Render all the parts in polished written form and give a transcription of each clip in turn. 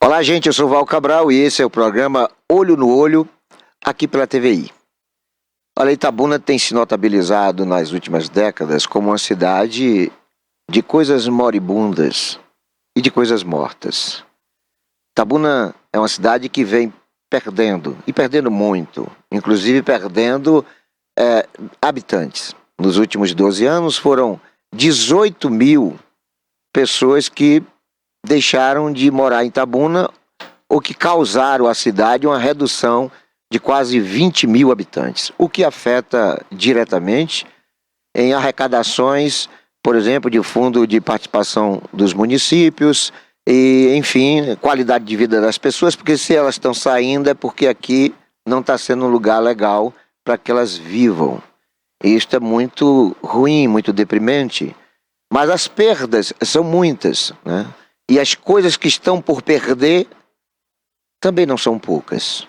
Olá, gente, eu sou Val Cabral e esse é o programa Olho no Olho, aqui pela TVI. Olha, Itabuna tem se notabilizado nas últimas décadas como uma cidade de coisas moribundas e de coisas mortas. Itabuna é uma cidade que vem perdendo, e perdendo muito, inclusive perdendo habitantes. Nos últimos 12 anos foram 18 mil pessoas que deixaram de morar em Itabuna ou que causaram à cidade uma redução de quase 20 mil habitantes, o que afeta diretamente em arrecadações, por exemplo, de fundo de participação dos municípios e, enfim, qualidade de vida das pessoas, porque se elas estão saindo é porque aqui não está sendo um lugar legal para que elas vivam. E isto é muito ruim, muito deprimente, mas as perdas são muitas, né? E as coisas que estão por perder também não são poucas.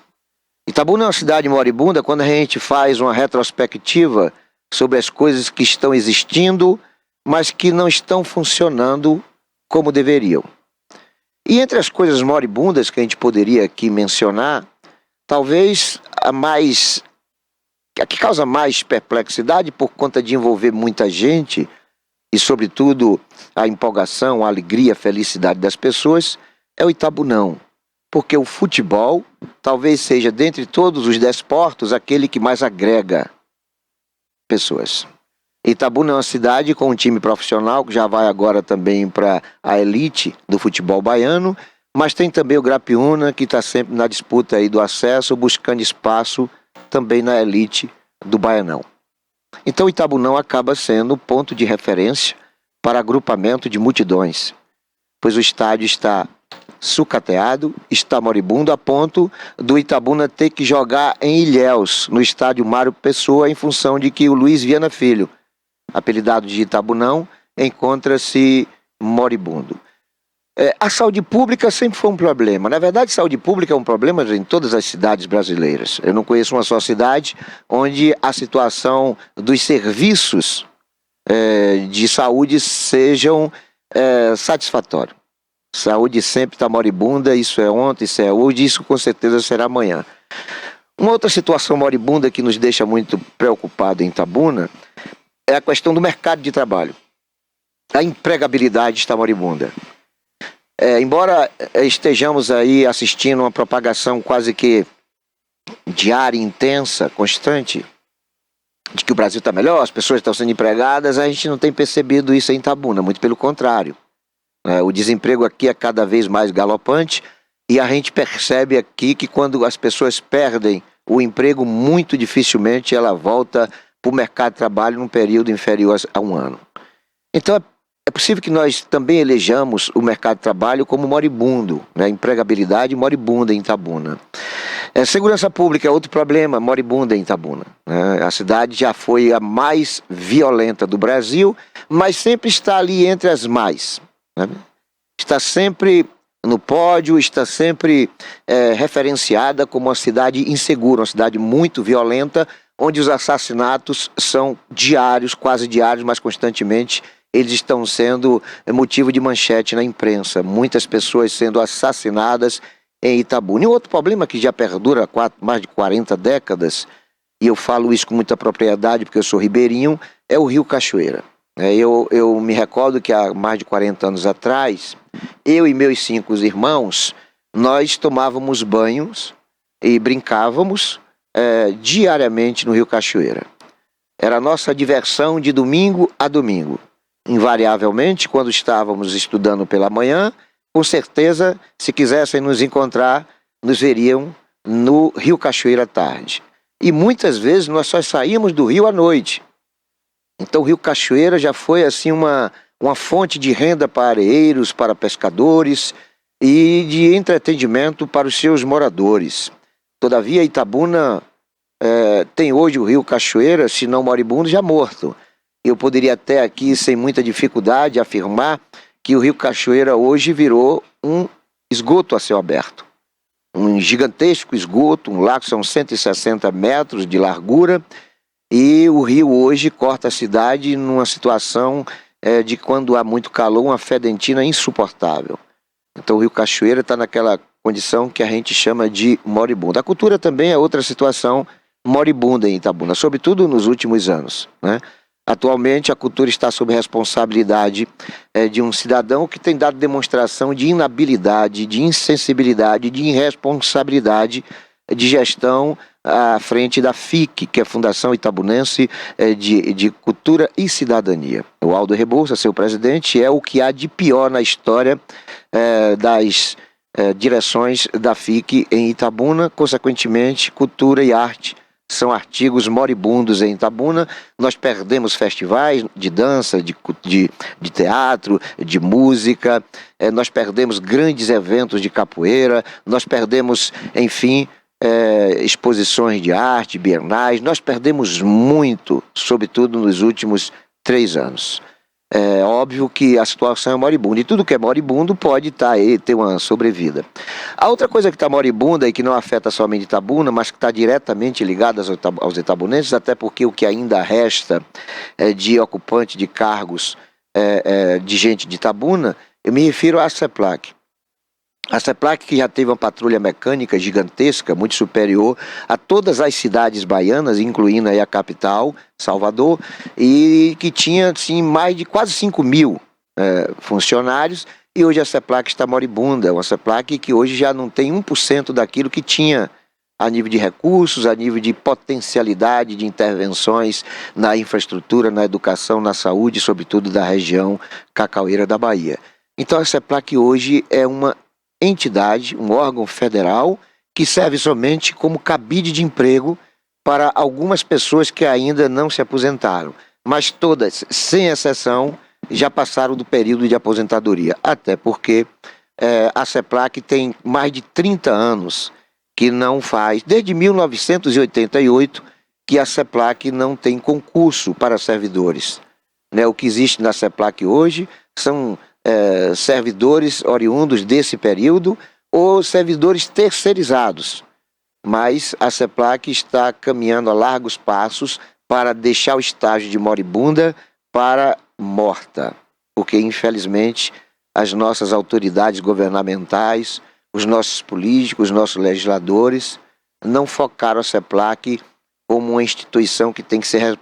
Itabuna é uma cidade moribunda quando a gente faz uma retrospectiva sobre as coisas que estão existindo, mas que não estão funcionando como deveriam. E entre as coisas moribundas que a gente poderia aqui mencionar, talvez a que causa mais perplexidade por conta de envolver muita gente e, sobretudo, a empolgação, a alegria, a felicidade das pessoas, é o Itabunão. Porque o futebol talvez seja, dentre todos os desportos, aquele que mais agrega pessoas. Itabuna é uma cidade com um time profissional, que já vai agora também para a elite do futebol baiano, mas tem também o Grapiúna, que está sempre na disputa aí do acesso, buscando espaço também na elite do Baianão. Então Itabunão acaba sendo ponto de referência para agrupamento de multidões, pois o estádio está sucateado, está moribundo a ponto do Itabuna ter que jogar em Ilhéus, no estádio Mário Pessoa, em função de que o Luiz Viana Filho, apelidado de Itabunão, encontra-se moribundo. A saúde pública sempre foi um problema. Na verdade, saúde pública é um problema em todas as cidades brasileiras. Eu não conheço uma só cidade onde a situação dos serviços de saúde sejam satisfatórios. Saúde sempre está moribunda, isso é ontem, isso é hoje, isso com certeza será amanhã. Uma outra situação moribunda que nos deixa muito preocupados em Itabuna é a questão do mercado de trabalho. A empregabilidade está moribunda. Embora estejamos aí assistindo uma propagação quase que diária, intensa, constante, de que o Brasil está melhor, as pessoas estão sendo empregadas, a gente não tem percebido isso em Itabuna, muito pelo contrário. O desemprego aqui é cada vez mais galopante e a gente percebe aqui que quando as pessoas perdem o emprego, muito dificilmente ela volta para o mercado de trabalho num período inferior a um ano. Então é possível que nós também elejamos o mercado de trabalho como moribundo, né? Empregabilidade moribunda em Itabuna. Segurança pública é outro problema, moribunda em Itabuna, né? A cidade já foi a mais violenta do Brasil, mas sempre está ali entre as mais, né? Está sempre no pódio, está sempre referenciada como uma cidade insegura, uma cidade muito violenta, onde os assassinatos são diários, quase diários, mas constantemente eles estão sendo motivo de manchete na imprensa. Muitas pessoas sendo assassinadas em Itabuna. E outro problema que já perdura há mais de 40 décadas, e eu falo isso com muita propriedade porque eu sou ribeirinho, é o Rio Cachoeira. Eu me recordo que há mais de 40 anos atrás, eu e meus 5 irmãos, nós tomávamos banhos e brincávamos diariamente no Rio Cachoeira. Era a nossa diversão de domingo a domingo. Invariavelmente, quando estávamos estudando pela manhã, com certeza, se quisessem nos encontrar, nos veriam no Rio Cachoeira à tarde. E muitas vezes nós só saímos do rio à noite. Então o Rio Cachoeira já foi assim uma fonte de renda para areeiros, para pescadores e de entretenimento para os seus moradores. Todavia, Itabuna tem hoje o Rio Cachoeira, se não moribundo, já morto. Eu poderia até aqui, sem muita dificuldade, afirmar que o Rio Cachoeira hoje virou um esgoto a céu aberto. Um gigantesco esgoto, um lago, são 160 metros de largura, e o rio hoje corta a cidade numa situação de quando há muito calor, uma fedentina insuportável. Então o Rio Cachoeira está naquela condição que a gente chama de moribundo. A cultura também é outra situação moribunda em Itabuna, sobretudo nos últimos anos, né? Atualmente a cultura está sob responsabilidade de um cidadão que tem dado demonstração de inabilidade, de insensibilidade, de irresponsabilidade de gestão à frente da FIC, que é a Fundação Itabunense de Cultura e Cidadania. O Aldo Rebouça, seu presidente, é o que há de pior na história das direções da FIC em Itabuna. Consequentemente, cultura e arte são artigos moribundos em Itabuna. Nós perdemos festivais de dança, de teatro, de música, nós perdemos grandes eventos de capoeira, nós perdemos, enfim, exposições de arte, bienais. Nós perdemos muito, sobretudo nos últimos 3 anos. É óbvio que a situação é moribunda, e tudo que é moribundo pode ter uma sobrevida. A outra coisa que está moribunda e que não afeta somente Itabuna, mas que está diretamente ligada aos itabunenses, até porque o que ainda resta de ocupante de cargos de gente de Itabuna, eu me refiro à CEPLAC. A CEPLAC, que já teve uma patrulha mecânica gigantesca, muito superior a todas as cidades baianas, incluindo aí a capital, Salvador, e que tinha assim, mais de quase 5.000 funcionários, e hoje a CEPLAC está moribunda. É uma CEPLAC que hoje já não tem 1% daquilo que tinha a nível de recursos, a nível de potencialidade de intervenções na infraestrutura, na educação, na saúde, sobretudo da região cacaueira da Bahia. Então a CEPLAC hoje é uma entidade, um órgão federal que serve somente como cabide de emprego para algumas pessoas que ainda não se aposentaram, mas todas, sem exceção, já passaram do período de aposentadoria, até porque a CEPLAC tem mais de 30 anos que não faz, desde 1988, que a CEPLAC não tem concurso para servidores, né? O que existe na CEPLAC hoje são servidores oriundos desse período ou servidores terceirizados, mas a CEPLAC está caminhando a largos passos para deixar o estágio de moribunda para morta, porque infelizmente as nossas autoridades governamentais, os nossos políticos, os nossos legisladores não focaram a CEPLAC como uma instituição que tem que ser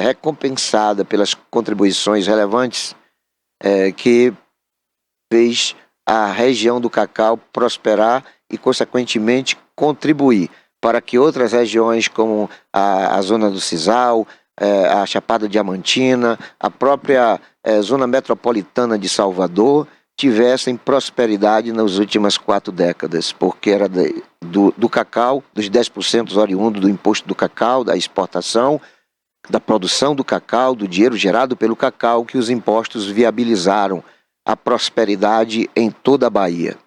recompensada pelas contribuições relevantes que fez a região do Cacau prosperar e, consequentemente, contribuir para que outras regiões como a zona do Sisal, a Chapada Diamantina, a própria zona metropolitana de Salvador tivessem prosperidade nas últimas 4 décadas, porque era do cacau, dos 10% oriundo do imposto do cacau, da exportação, da produção do cacau, do dinheiro gerado pelo cacau, que os impostos viabilizaram a prosperidade em toda a Bahia.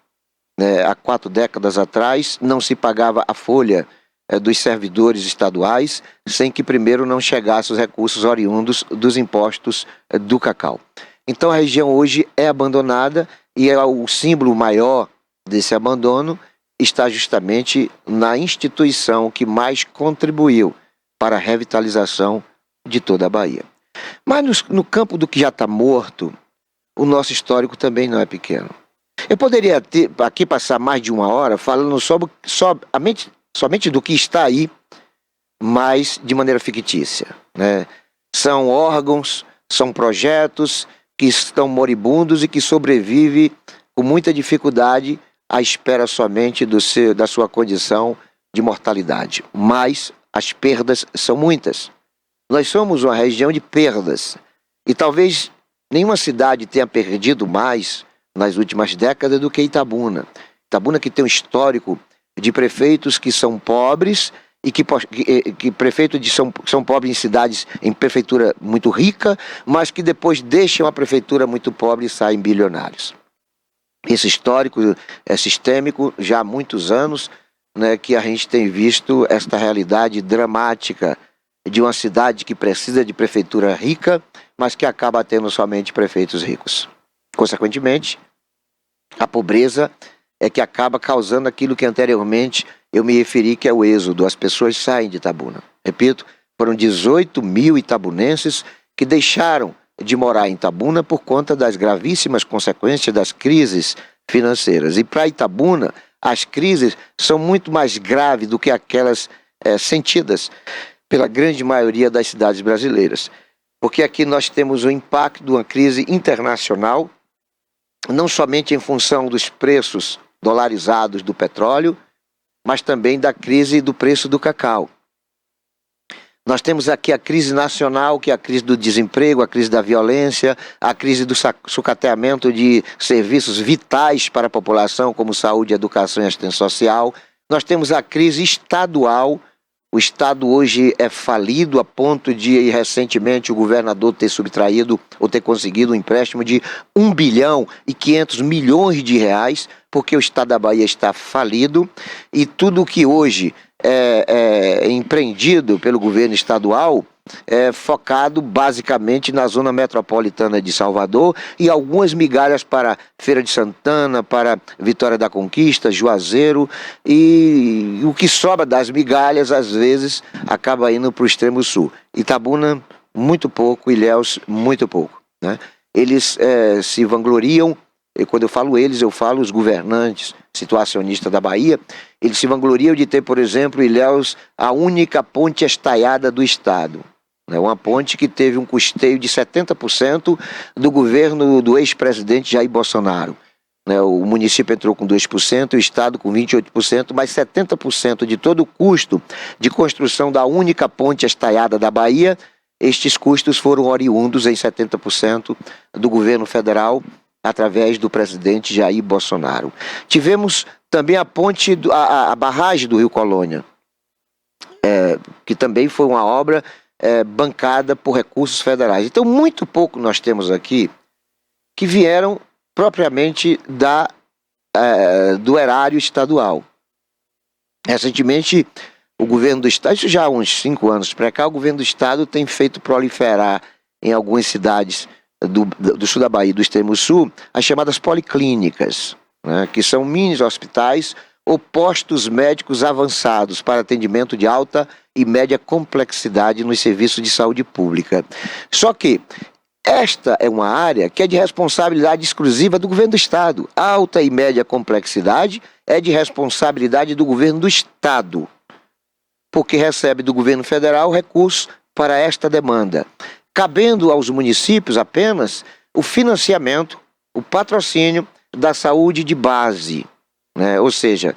Há 4 décadas atrás não se pagava a folha dos servidores estaduais sem que primeiro não chegassem os recursos oriundos dos impostos do cacau. Então a região hoje é abandonada e o símbolo maior desse abandono está justamente na instituição que mais contribuiu para a revitalização de toda a Bahia. Mas no campo do que já está morto, o nosso histórico também não é pequeno. Eu poderia aqui passar mais de 1 hora falando somente do que está aí, mas de maneira fictícia, né? São órgãos, são projetos que estão moribundos e que sobrevivem com muita dificuldade à espera somente da sua condição de mortalidade. Mas as perdas são muitas. Nós somos uma região de perdas e talvez nenhuma cidade tenha perdido mais nas últimas décadas do que Itabuna. Itabuna, que tem um histórico de prefeitos que são pobres e que prefeitos são pobres em cidades, em prefeitura muito rica, mas que depois deixam a prefeitura muito pobre e saem bilionários. Esse histórico é sistêmico já há muitos anos, né, que a gente tem visto esta realidade dramática de uma cidade que precisa de prefeitura rica, mas que acaba tendo somente prefeitos ricos. Consequentemente, a pobreza é que acaba causando aquilo que anteriormente eu me referi, que é o êxodo. As pessoas saem de Itabuna. Repito, foram 18.000 itabunenses que deixaram de morar em Itabuna por conta das gravíssimas consequências das crises financeiras. E para Itabuna, as crises são muito mais graves do que aquelas sentidas pela grande maioria das cidades brasileiras. Porque aqui nós temos o impacto de uma crise internacional, não somente em função dos preços dolarizados do petróleo, mas também da crise do preço do cacau. Nós temos aqui a crise nacional, que é a crise do desemprego, a crise da violência, a crise do sucateamento de serviços vitais para a população, como saúde, educação e assistência social. Nós temos a crise estadual. O Estado hoje é falido a ponto de, recentemente, o governador ter subtraído ou ter conseguido um empréstimo de 1,5 bilhão, porque o Estado da Bahia está falido e tudo que hoje é empreendido pelo governo estadual é focado basicamente na zona metropolitana de Salvador e algumas migalhas para Feira de Santana, para Vitória da Conquista, Juazeiro, e o que sobra das migalhas às vezes acaba indo para o extremo sul. Itabuna muito pouco, Ilhéus muito pouco, né? Eles se vangloriam, e quando eu falo eles, eu falo os governantes situacionistas da Bahia, eles se vangloriam de ter, por exemplo, Ilhéus, a única ponte estaiada do estado. Uma ponte que teve um custeio de 70% do governo do ex-presidente Jair Bolsonaro. O município entrou com 2%, o estado com 28%, mas 70% de todo o custo de construção da única ponte estaiada da Bahia, estes custos foram oriundos em 70% do governo federal, através do presidente Jair Bolsonaro. Tivemos também a ponte, a barragem do Rio Colônia, que também foi uma obra bancada por recursos federais. Então, muito pouco nós temos aqui que vieram propriamente do erário estadual. Recentemente, o governo do estado, isso já há uns 5 anos para cá, o governo do estado tem feito proliferar em algumas cidades do sul da Bahia, do extremo sul, as chamadas policlínicas, né, que são mini hospitais ou postos médicos avançados para atendimento de alta e média complexidade nos serviços de saúde pública. Só que esta é uma área que é de responsabilidade exclusiva do governo do estado. Alta e média complexidade é de responsabilidade do governo do estado, porque recebe do governo federal recursos para esta demanda, cabendo aos municípios apenas o financiamento, o patrocínio da saúde de base, né? Ou seja,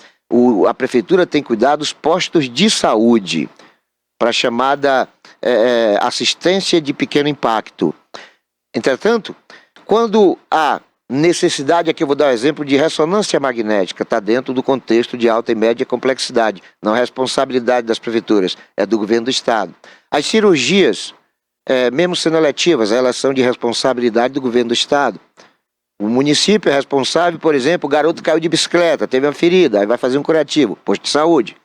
a prefeitura tem cuidado dos postos de saúde para a chamada assistência de pequeno impacto. Entretanto, quando há necessidade, aqui eu vou dar um exemplo de ressonância magnética, está dentro do contexto de alta e média complexidade, não é responsabilidade das prefeituras, é do governo do estado. As cirurgias, mesmo sendo eletivas, elas são de responsabilidade do governo do estado. O município é responsável, por exemplo, o garoto caiu de bicicleta, teve uma ferida, aí vai fazer um curativo, posto de saúde.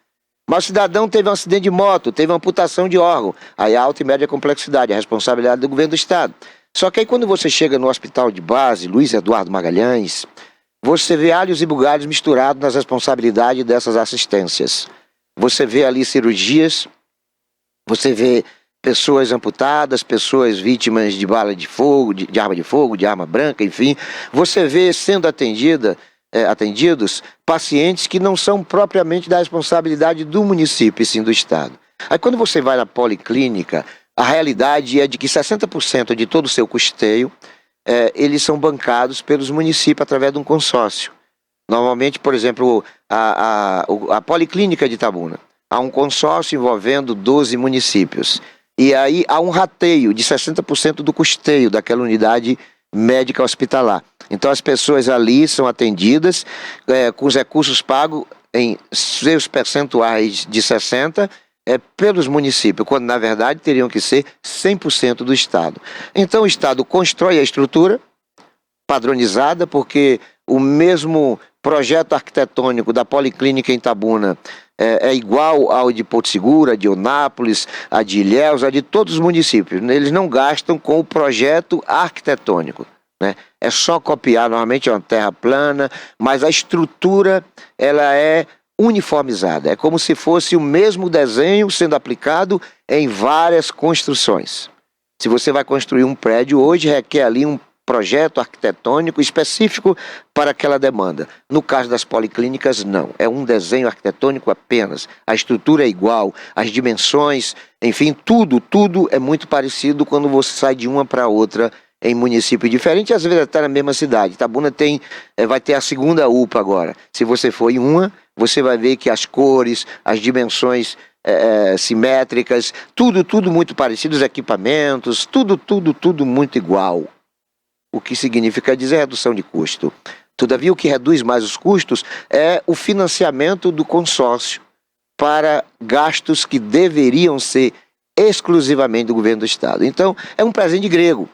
Mas o cidadão teve um acidente de moto, teve uma amputação de órgão, aí alta e média complexidade, é responsabilidade do governo do estado. Só que aí quando você chega no hospital de base, Luiz Eduardo Magalhães, você vê alhos e bugalhos misturados nas responsabilidades dessas assistências. Você vê ali cirurgias, você vê pessoas amputadas, pessoas vítimas de bala de fogo, de arma de fogo, de arma branca, enfim. Você vê sendo atendidos pacientes que não são propriamente da responsabilidade do município, e sim do estado. Aí quando você vai na policlínica, a realidade é de que 60% de todo o seu custeio, eles são bancados pelos municípios através de um consórcio. Normalmente, por exemplo, a Policlínica de Itabuna, há um consórcio envolvendo 12 municípios. E aí há um rateio de 60% do custeio daquela unidade médica hospitalar. Então as pessoas ali são atendidas com os recursos pagos em seus percentuais de 60% pelos municípios, quando na verdade teriam que ser 100% do Estado. Então o Estado constrói a estrutura padronizada, porque o mesmo projeto arquitetônico da Policlínica em Itabuna é igual ao de Porto Seguro, a de Eunápolis, a de Ilhéus, a de todos os municípios. Eles não gastam com o projeto arquitetônico, né? É só copiar, normalmente é uma terra plana, mas a estrutura ela é uniformizada. É como se fosse o mesmo desenho sendo aplicado em várias construções. Se você vai construir um prédio hoje, requer ali projeto arquitetônico específico para aquela demanda. No caso das policlínicas, não. É um desenho arquitetônico apenas. A estrutura é igual, as dimensões, enfim, tudo é muito parecido quando você sai de uma para outra em município diferente, às vezes até na mesma cidade. Itabuna vai ter a segunda UPA agora. Se você for em uma, você vai ver que as cores, as dimensões simétricas, tudo muito parecido, os equipamentos, tudo muito igual. O que significa dizer redução de custo. Todavia, o que reduz mais os custos é o financiamento do consórcio para gastos que deveriam ser exclusivamente do governo do estado. Então, é um presente grego.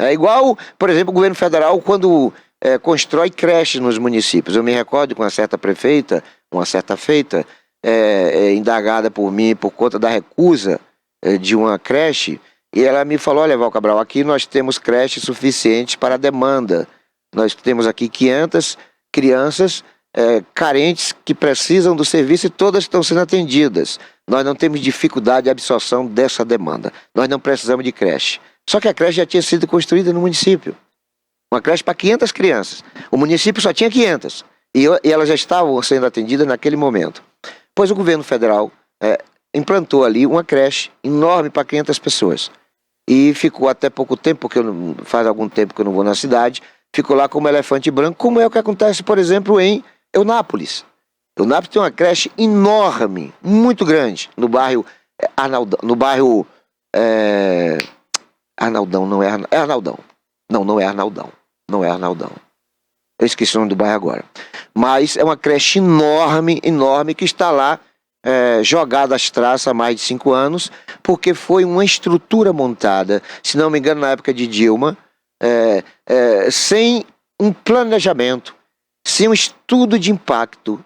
É igual, por exemplo, o governo federal quando constrói creches nos municípios. Eu me recordo com uma certa prefeita, indagada por mim por conta da recusa de uma creche, e ela me falou: olha, Val Cabral, aqui nós temos creches suficientes para a demanda. Nós temos aqui 500 crianças carentes que precisam do serviço e todas estão sendo atendidas. Nós não temos dificuldade de absorção dessa demanda. Nós não precisamos de creche. Só que a creche já tinha sido construída no município. Uma creche para 500 crianças. O município só tinha 500. E elas já estavam sendo atendidas naquele momento. Pois o governo federal implantou ali uma creche enorme para 500 pessoas. E ficou até pouco tempo, porque faz algum tempo que eu não vou na cidade, ficou lá como elefante branco, como é o que acontece, por exemplo, em Eunápolis. Eunápolis tem uma creche enorme, muito grande, no bairro Arnaldão, Arnaldão, não é Arnaldão. Não é Arnaldão. Não é Arnaldão. Eu esqueci o nome do bairro agora. Mas é uma creche enorme, que está lá jogada às traças há mais de 5 anos, porque foi uma estrutura montada, se não me engano, na época de Dilma, sem um planejamento, sem um estudo de impacto,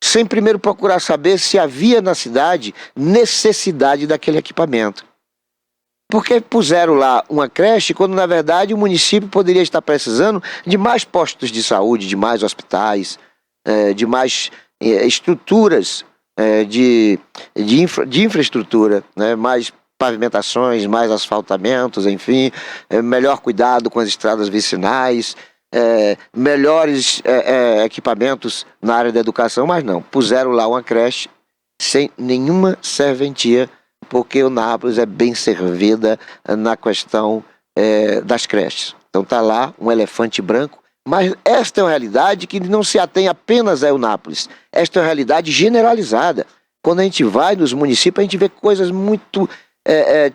sem primeiro procurar saber se havia na cidade necessidade daquele equipamento. Porque puseram lá uma creche quando, na verdade, o município poderia estar precisando de mais postos de saúde, de mais hospitais, de mais estruturas de infraestrutura, né? Mais pavimentações, mais asfaltamentos, enfim, melhor cuidado com as estradas vicinais, melhores equipamentos na área da educação, mas não, puseram lá uma creche sem nenhuma serventia, porque o Nápoles é bem servida na questão das creches. Então está lá um elefante branco, mas esta é uma realidade que não se atém apenas a Eunápolis. Esta é uma realidade generalizada. Quando a gente vai nos municípios, a gente vê coisas muito,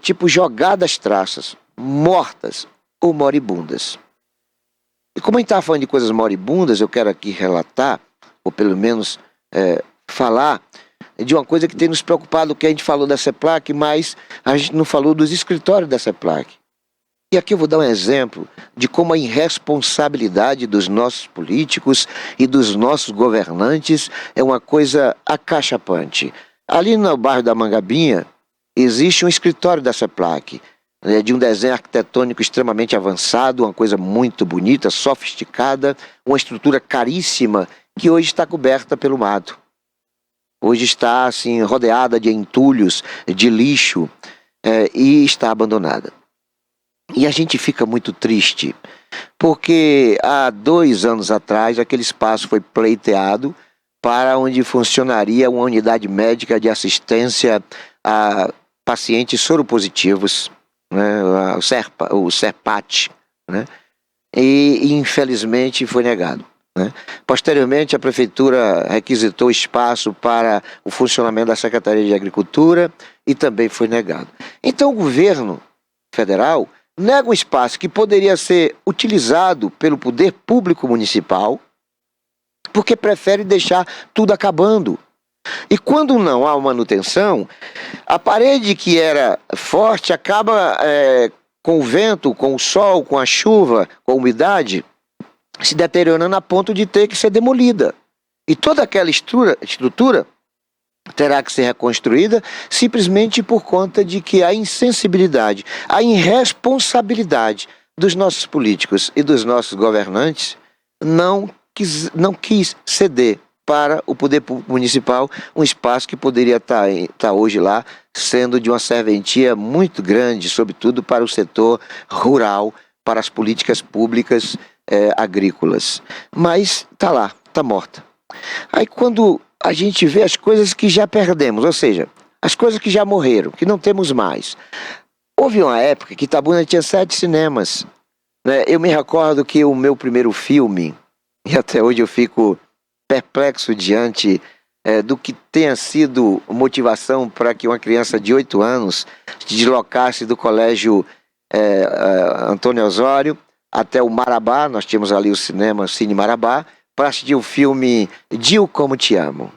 tipo jogadas traças, mortas ou moribundas. E como a gente estava falando de coisas moribundas, eu quero aqui relatar, ou pelo menos falar, de uma coisa que tem nos preocupado, que a gente falou da CEPLAC, mas a gente não falou dos escritórios da CEPLAC. E aqui eu vou dar um exemplo de como a irresponsabilidade dos nossos políticos e dos nossos governantes é uma coisa acachapante. Ali no bairro da Mangabinha existe um escritório da CEPLAC, de um desenho arquitetônico extremamente avançado, uma coisa muito bonita, sofisticada, uma estrutura caríssima que hoje está coberta pelo mato. Hoje está assim, rodeada de entulhos, de lixo, e está abandonada. E a gente fica muito triste, porque há 2 anos atrás aquele espaço foi pleiteado para onde funcionaria uma unidade médica de assistência a pacientes soropositivos, né, o SERPAT, né, e infelizmente foi negado. Né? Posteriormente, a prefeitura requisitou espaço para o funcionamento da Secretaria de Agricultura e também foi negado. Então o governo federal nega um espaço que poderia ser utilizado pelo poder público municipal, porque prefere deixar tudo acabando. E quando não há manutenção, a parede que era forte acaba com o vento, com o sol, com a chuva, com a umidade, se deteriorando a ponto de ter que ser demolida. E toda aquela estrutura terá que ser reconstruída simplesmente por conta de que a insensibilidade, a irresponsabilidade dos nossos políticos e dos nossos governantes não quis ceder para o poder público municipal um espaço que poderia estar hoje lá, sendo de uma serventia muito grande, sobretudo para o setor rural, para as políticas públicas agrícolas. Mas está lá, está morta. Aí quando a gente vê as coisas que já perdemos, ou seja, as coisas que já morreram, que não temos mais. Houve uma época que Itabuna tinha 7 cinemas, né? Eu me recordo que o meu primeiro filme, e até hoje eu fico perplexo diante do que tenha sido motivação para que uma criança de 8 anos se deslocasse do colégio Antônio Osório até o Marabá. Nós tínhamos ali o cinema Cine Marabá, para assistir o filme Dil, Como Te Amo.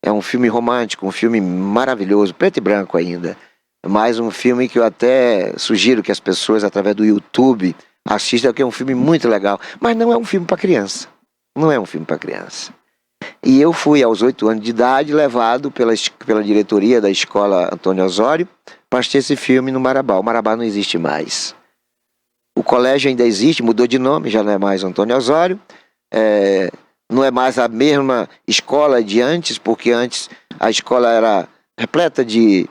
É um filme romântico, um filme maravilhoso, preto e branco ainda. Mas um filme que eu até sugiro que as pessoas, através do YouTube, assistam, que é um filme muito legal. Mas não é um filme para criança. Não é um filme para criança. E eu fui, aos 8 anos de idade, levado pela diretoria da escola Antônio Osório para assistir esse filme no Marabá. O Marabá não existe mais. O colégio ainda existe, mudou de nome, já não é mais Antônio Osório. Não é mais a mesma escola de antes, porque antes a escola era repleta de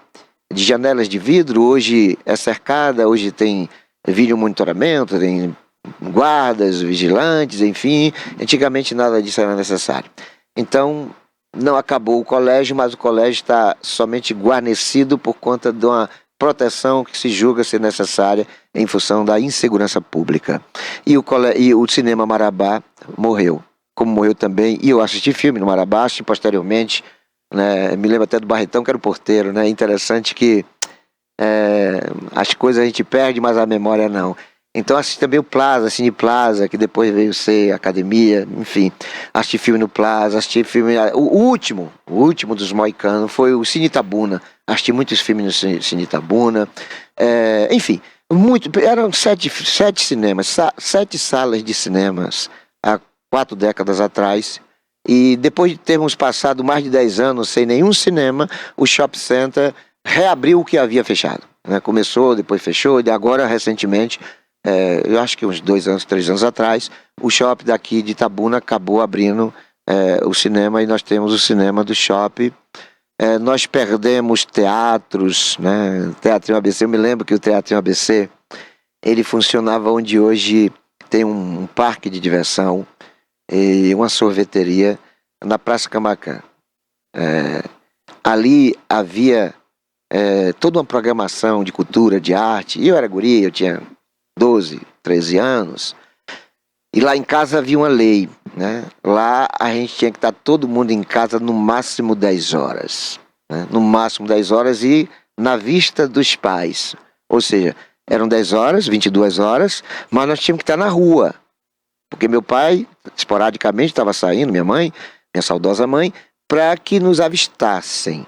janelas de vidro, hoje é cercada, hoje tem vídeo monitoramento, tem guardas, vigilantes, enfim. Antigamente nada disso era necessário. Então não acabou o colégio, mas o colégio está somente guarnecido por conta de uma proteção que se julga ser necessária em função da insegurança pública. E o cinema Marabá morreu, como morreu também, e eu assisti filme no Marabá, assisti posteriormente, né? Me lembro até do Barretão, que era o porteiro, né? Interessante que as coisas a gente perde, mas a memória não. Então assisti também o Plaza, Cine Plaza, que depois veio ser academia, enfim. Assisti filme no Plaza, assisti filme... O último dos moicanos foi o Cine Itabuna. Assisti muitos filmes no Cine Itabuna. Enfim, eram 7 cinemas, 7 salas de cinemas há 4 décadas atrás. E depois de termos passado mais de 10 anos sem nenhum cinema, o Shopping Center reabriu o que havia fechado, né? Começou, depois fechou, e agora recentemente, eu acho que uns 2 anos, 3 anos atrás, o shopping daqui de Itabuna acabou abrindo o cinema, e nós temos o cinema do shopping. Nós perdemos teatros, né? Teatrinho ABC, eu me lembro que o Teatrinho ABC, ele funcionava onde hoje tem um parque de diversão e uma sorveteria na Praça Camaquã. Ali havia toda uma programação de cultura, de arte. E eu era guri, eu tinha 12, 13 anos. E lá em casa havia uma lei, né? Lá a gente tinha que estar todo mundo em casa no máximo 10 horas. Né? No máximo 10 horas e na vista dos pais. Ou seja, eram 10 horas, 22 horas, mas nós tínhamos que estar na rua. Porque meu pai, esporadicamente, estava saindo, minha mãe, minha saudosa mãe, para que nos avistassem.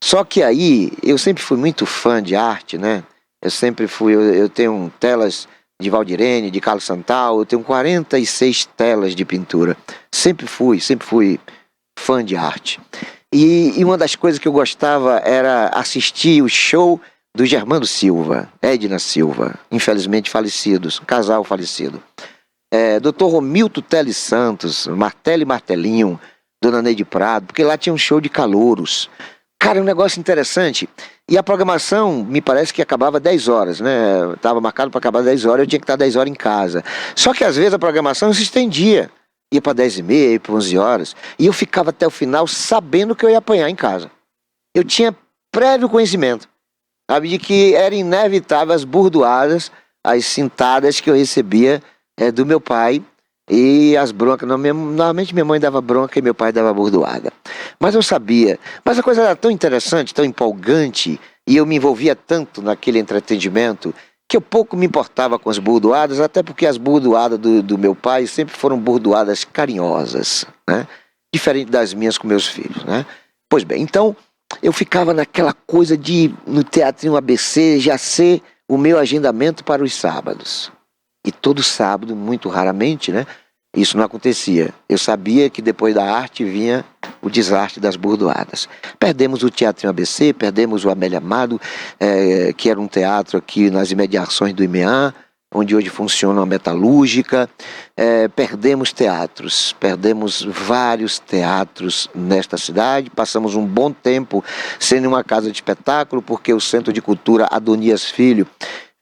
Só que aí, eu sempre fui muito fã de arte, né? Eu tenho telas de Valdirene, de Carlos Santal, eu tenho 46 telas de pintura. Sempre fui fã de arte. E uma das coisas que eu gostava era assistir o show do Germano Silva, Edna Silva, infelizmente falecidos, um casal falecido. Dr. Romilton Teles Santos, Martelo e Martelinho, Dona Neide Prado, porque lá tinha um show de calouros. Cara, é um negócio interessante. E a programação, me parece que acabava 10 horas, né? Estava marcado para acabar 10 horas, eu tinha que estar 10 horas em casa. Só que às vezes a programação se estendia. Ia para 10h30, ia para 11 horas. E eu ficava até o final sabendo que eu ia apanhar em casa. Eu tinha prévio conhecimento, sabe, de que era inevitável as burdoadas, as cintadas que eu recebia do meu pai. E as broncas, normalmente minha mãe dava bronca e meu pai dava bordoada. Mas eu sabia, mas a coisa era tão interessante, tão empolgante, e eu me envolvia tanto naquele entretenimento, que eu pouco me importava com as bordoadas, até porque as bordoadas do meu pai sempre foram bordoadas carinhosas, né? Diferente das minhas com meus filhos, né? Pois bem, então eu ficava naquela coisa de, no Teatrinho ABC, já ser o meu agendamento para os sábados. E todo sábado, muito raramente, né? Isso não acontecia. Eu sabia que depois da arte vinha o desastre das bordoadas. Perdemos o Teatrinho ABC, perdemos o Amélia Amado, que era um teatro aqui nas imediações do IMEA, onde hoje funciona a metalúrgica. Perdemos teatros, perdemos vários teatros nesta cidade. Passamos um bom tempo sem uma casa de espetáculo, porque o Centro de Cultura Adonias Filho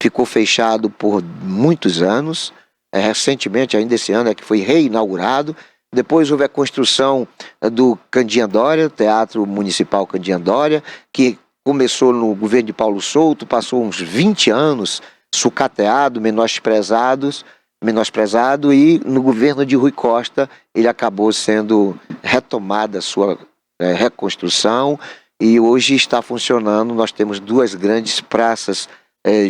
ficou fechado por muitos anos. Recentemente, ainda esse ano, é que foi reinaugurado. Depois houve a construção do Candian Doria, Teatro Municipal Candian Doria, que começou no governo de Paulo Souto, passou uns 20 anos sucateado, menosprezado, e no governo de Rui Costa ele acabou sendo retomada a sua reconstrução, e hoje está funcionando. Nós temos duas grandes praças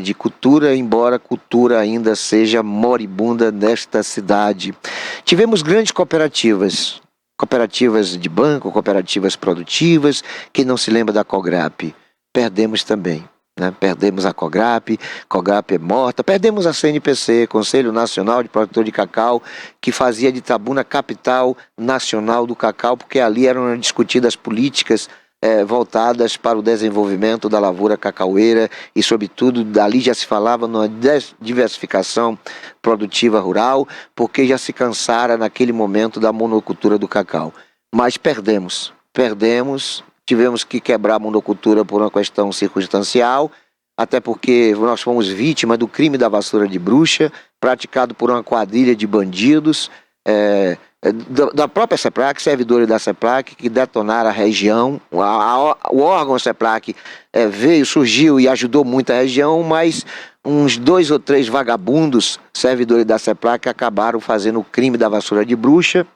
de cultura, embora a cultura ainda seja moribunda nesta cidade. Tivemos grandes cooperativas de banco, cooperativas produtivas. Quem não se lembra da COGRAP? Perdemos também, né? Perdemos a COGRAP é morta. Perdemos a CNPC, Conselho Nacional de Produtor de Cacau, que fazia de Itabuna capital nacional do cacau, porque ali eram discutidas políticas voltadas para o desenvolvimento da lavoura cacaueira, e sobretudo dali já se falava numa diversificação produtiva rural, porque já se cansara naquele momento da monocultura do cacau. Mas perdemos, tivemos que quebrar a monocultura por uma questão circunstancial, até porque nós fomos vítimas do crime da vassoura de bruxa, praticado por uma quadrilha de bandidos, da própria CEPLAC, servidores da CEPLAC, que detonaram a região. O órgão CEPLAC surgiu e ajudou muito a região, mas uns 2 ou 3 vagabundos, servidores da CEPLAC, acabaram fazendo o crime da vassoura de bruxa,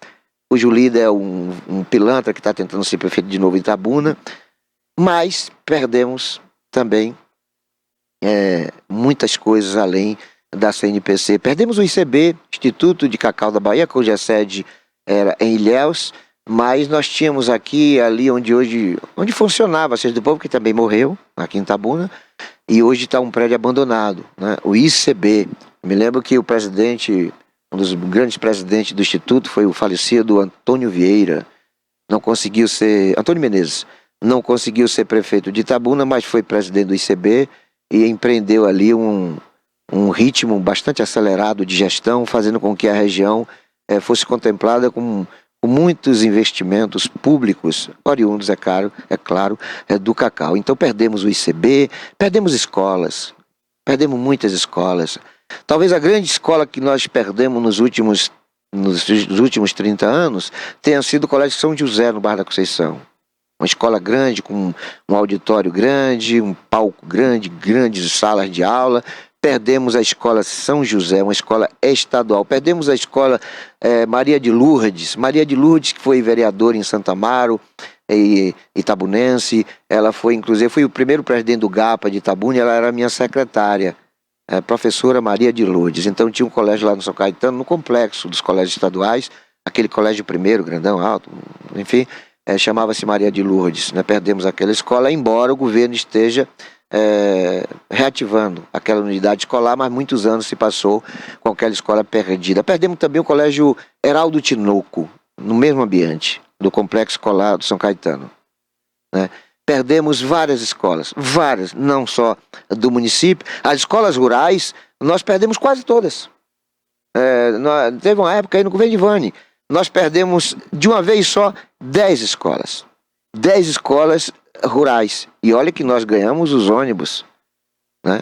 cujo líder é um pilantra que está tentando ser prefeito de novo em Itabuna. Mas perdemos também muitas coisas além da CNPC. Perdemos o ICB, Instituto de Cacau da Bahia, cuja sede era em Ilhéus, mas nós tínhamos aqui, ali onde funcionava a Sede do Povo, que também morreu, aqui em Itabuna, e hoje está um prédio abandonado, né? O ICB. Me lembro que o presidente, um dos grandes presidentes do Instituto, foi o falecido Antônio Vieira. Antônio Menezes, não conseguiu ser prefeito de Itabuna, mas foi presidente do ICB e empreendeu ali um ritmo bastante acelerado de gestão, fazendo com que a região fosse contemplada com muitos investimentos públicos, oriundos, é claro, do cacau. Então perdemos o ICB, perdemos escolas, perdemos muitas escolas. Talvez a grande escola que nós perdemos nos últimos 30 anos tenha sido o Colégio São José, no Barra da Conceição. Uma escola grande, com um auditório grande, um palco grande, grandes salas de aula. Perdemos a escola São José, uma escola estadual. Perdemos a escola Maria de Lourdes, que foi vereadora em Santa Amaro, itabunense. Ela foi, inclusive, foi o primeiro presidente do GAPA de Itabuna, ela era minha secretária, professora Maria de Lourdes. Então tinha um colégio lá no São Caetano, no complexo dos colégios estaduais, aquele colégio primeiro, grandão, alto, enfim, chamava-se Maria de Lourdes, né? Perdemos aquela escola, embora o governo esteja reativando aquela unidade escolar, mas muitos anos se passou com aquela escola perdida. Perdemos também o Colégio Heraldo Tinoco, no mesmo ambiente do complexo escolar do São Caetano, né? Perdemos várias escolas, não só do município. As escolas rurais, nós perdemos quase todas. Teve uma época aí no governo de Vani, nós perdemos de uma vez só 10 escolas. 10 escolas rurais. E olha que nós ganhamos os ônibus, né?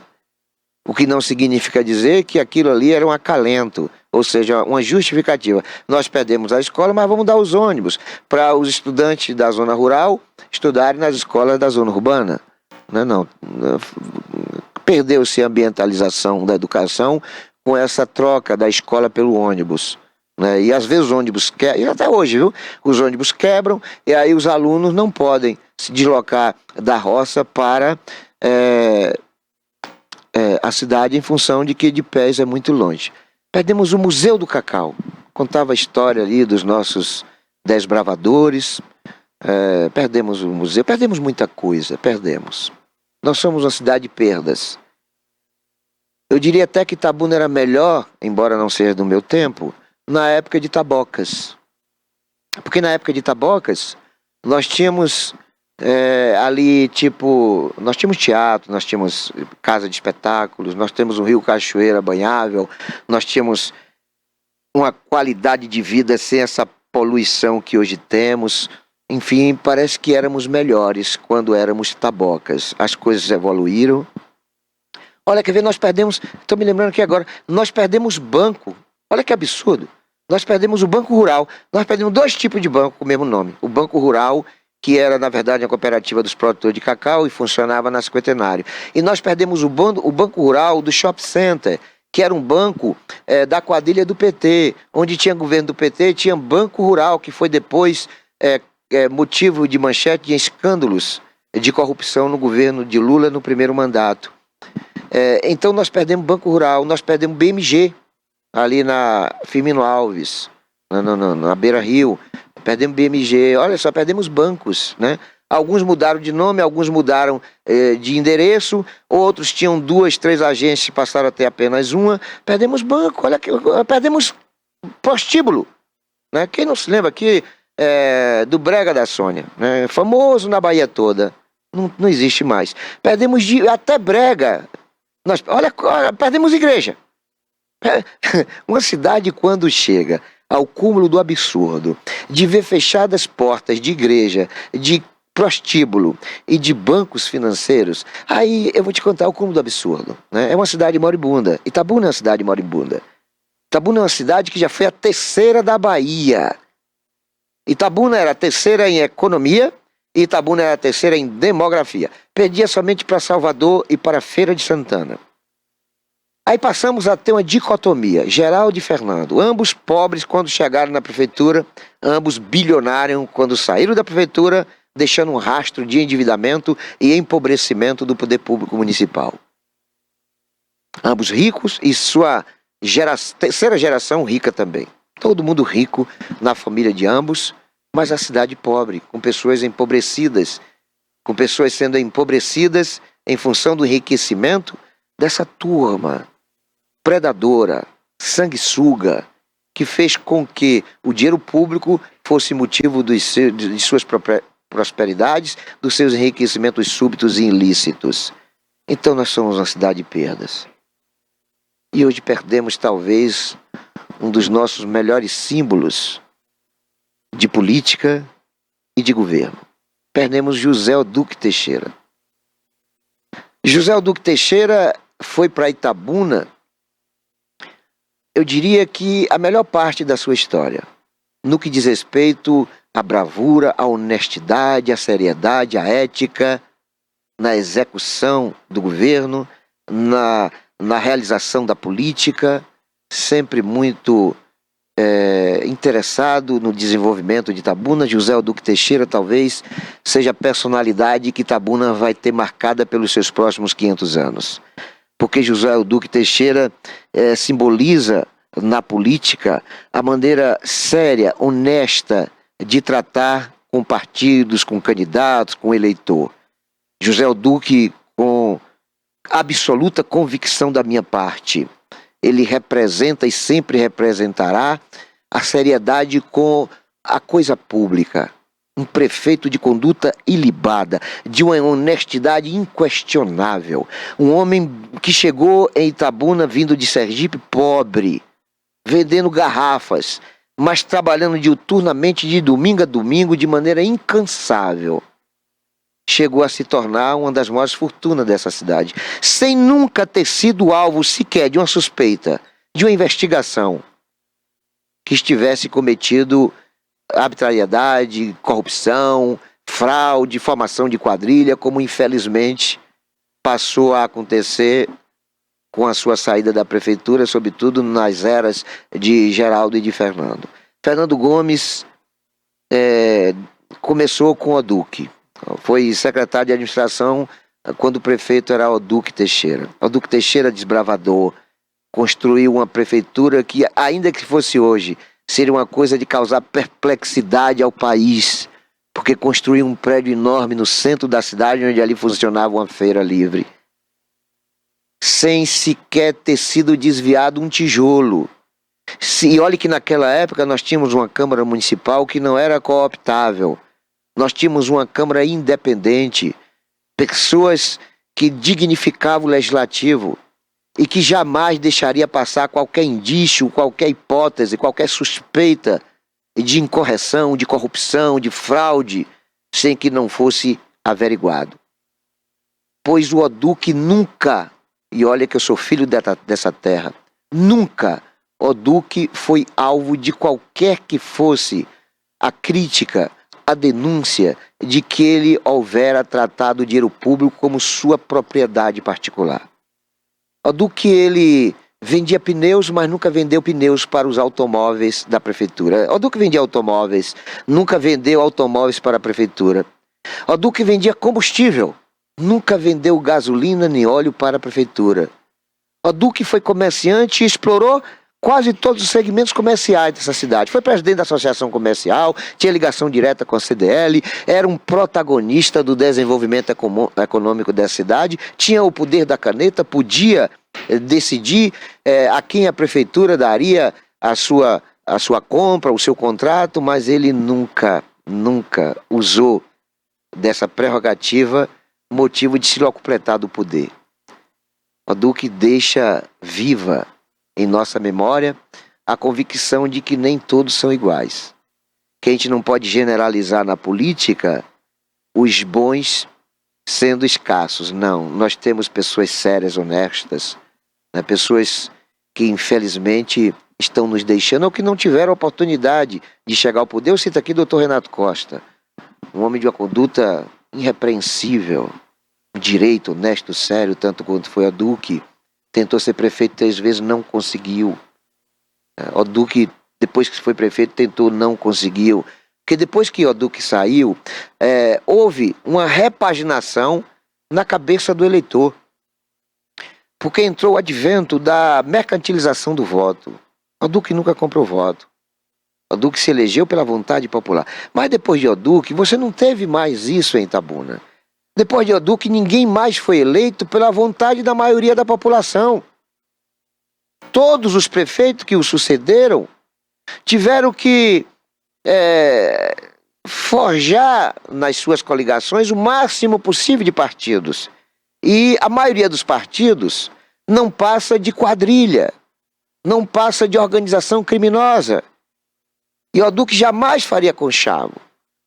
O que não significa dizer que aquilo ali era um acalento, ou seja, uma justificativa. Nós perdemos a escola, mas vamos dar os ônibus para os estudantes da zona rural estudarem nas escolas da zona urbana. Não. Perdeu-se a ambientalização da educação com essa troca da escola pelo ônibus, né? E às vezes os ônibus quebram, e até hoje, viu? Os ônibus quebram, e aí os alunos não podem se deslocar da roça para a cidade, em função de que de Pés é muito longe. Perdemos o Museu do Cacau, contava a história ali dos nossos desbravadores. Perdemos o museu, perdemos muita coisa, perdemos. Nós somos uma cidade de perdas. Eu diria até que Itabuna era melhor, embora não seja do meu tempo, na época de Tabocas. Porque na época de Tabocas, nós tínhamos ali, nós tínhamos teatro, nós tínhamos casa de espetáculos, nós temos um rio Cachoeira banhável, nós tínhamos uma qualidade de vida sem essa poluição que hoje temos. Enfim, parece que éramos melhores quando éramos Tabocas. As coisas evoluíram, Olha, quer ver, nós perdemos, estou me lembrando aqui agora, nós perdemos banco. Olha que absurdo. Nós perdemos o Banco Rural. Nós perdemos dois tipos de banco com o mesmo nome. O Banco Rural, que era, na verdade, a cooperativa dos produtores de cacau e funcionava na Cinquentenário. E nós perdemos o Banco Rural do Shopping Center, que era um banco da quadrilha do PT, onde tinha governo do PT, tinha Banco Rural, que foi depois motivo de manchete de escândalos de corrupção no governo de Lula no primeiro mandato. Então nós perdemos Banco Rural, nós perdemos BMG, ali na Firmino Alves, na Beira Rio, perdemos BMG, olha só, perdemos bancos, né? Alguns mudaram de nome, alguns mudaram de endereço, outros tinham 2, 3 agências e passaram a ter apenas uma. Perdemos banco, olha que perdemos prostíbulo, né? Quem não se lembra aqui do Brega da Sônia, né? Famoso na Bahia toda, não existe mais. Perdemos até Brega, olha, perdemos igreja. Uma cidade, quando chega ao cúmulo do absurdo de ver fechadas portas de igreja, de prostíbulo e de bancos financeiros, aí eu vou te contar o cúmulo do absurdo, né? É uma cidade moribunda. Itabuna é uma cidade moribunda. Itabuna é uma cidade que já foi a terceira da Bahia. Itabuna era a terceira em economia e Itabuna era a terceira em demografia. Perdia somente para Salvador e para Feira de Santana. Aí passamos a ter uma dicotomia, Geraldo e Fernando, ambos pobres quando chegaram na prefeitura, ambos bilionários quando saíram da prefeitura, deixando um rastro de endividamento e empobrecimento do poder público municipal. Ambos ricos e sua terceira geração rica também. Todo mundo rico na família de ambos, mas a cidade pobre, com pessoas empobrecidas, com pessoas sendo empobrecidas em função do enriquecimento dessa turma predadora, sanguessuga, que fez com que o dinheiro público fosse motivo de suas prosperidades, dos seus enriquecimentos súbitos e ilícitos. Então nós somos uma cidade de perdas. E hoje perdemos talvez um dos nossos melhores símbolos de política e de governo. Perdemos José Duque Teixeira. José Duque Teixeira foi para Itabuna, eu diria que a melhor parte da sua história, no que diz respeito à bravura, à honestidade, à seriedade, à ética, na execução do governo, na realização da política, sempre muito interessado no desenvolvimento de Itabuna. José Duque Teixeira talvez seja a personalidade que Itabuna vai ter marcada pelos seus próximos 500 anos. Porque José Duque Teixeira simboliza na política a maneira séria, honesta de tratar com partidos, com candidatos, com eleitor. José Duque, com absoluta convicção da minha parte, ele representa e sempre representará a seriedade com a coisa pública. Um prefeito de conduta ilibada, de uma honestidade inquestionável. Um homem que chegou em Itabuna vindo de Sergipe pobre, vendendo garrafas, mas trabalhando diuturnamente de domingo a domingo de maneira incansável. Chegou a se tornar uma das maiores fortunas dessa cidade, sem nunca ter sido alvo sequer de uma suspeita, de uma investigação que estivesse cometido arbitrariedade, corrupção, fraude, formação de quadrilha, como infelizmente passou a acontecer com a sua saída da prefeitura, sobretudo nas eras de Geraldo e de Fernando. Fernando Gomes começou com o Duque. Foi secretário de administração quando o prefeito era o Duque Teixeira. O Duque Teixeira, desbravador, construiu uma prefeitura que, ainda que fosse hoje, seria uma coisa de causar perplexidade ao país, porque construiu um prédio enorme no centro da cidade, onde ali funcionava uma feira livre, sem sequer ter sido desviado um tijolo. E olhe que naquela época nós tínhamos uma Câmara Municipal que não era cooptável, nós tínhamos uma Câmara independente, pessoas que dignificavam o Legislativo, e que jamais deixaria passar qualquer indício, qualquer hipótese, qualquer suspeita de incorreção, de corrupção, de fraude, sem que não fosse averiguado. Pois o Duque nunca e olha que eu sou filho dessa terra, nunca Oduque foi alvo de qualquer que fosse a crítica, a denúncia de que ele houvera tratado o dinheiro público como sua propriedade particular. Oduque, ele vendia pneus, mas nunca vendeu pneus para os automóveis da prefeitura. Oduque vendia automóveis, nunca vendeu automóveis para a prefeitura. Oduque vendia combustível, nunca vendeu gasolina nem óleo para a prefeitura. Oduque foi comerciante e explorou quase todos os segmentos comerciais dessa cidade. Foi presidente da associação comercial, tinha ligação direta com a CDL, era um protagonista do desenvolvimento econômico dessa cidade, tinha o poder da caneta, podia decidir a quem a prefeitura daria a sua compra, o seu contrato, mas ele nunca usou dessa prerrogativa motivo de se locupletar do poder. Oduque deixa viva em nossa memória a convicção de que nem todos são iguais. Que a gente não pode generalizar na política os bons sendo escassos. Não, nós temos pessoas sérias, honestas, né? Pessoas que infelizmente estão nos deixando ou que não tiveram oportunidade de chegar ao poder. Eu cito aqui o Dr. Renato Costa, um homem de uma conduta irrepreensível, direito, honesto, sério, tanto quanto foi Oduque. Tentou ser prefeito 3 vezes, não conseguiu. Oduque, depois que foi prefeito, tentou, não conseguiu. Porque depois que Oduque saiu, houve uma repaginação na cabeça do eleitor. Porque entrou o advento da mercantilização do voto. Oduque nunca comprou voto. Oduque se elegeu pela vontade popular. Mas depois de Oduque, você não teve mais isso em Itabuna. Depois de Oduque, ninguém mais foi eleito pela vontade da maioria da população. Todos os prefeitos que o sucederam tiveram que forjar nas suas coligações o máximo possível de partidos. E a maioria dos partidos não passa de quadrilha, não passa de organização criminosa. E Oduque jamais faria conchavo.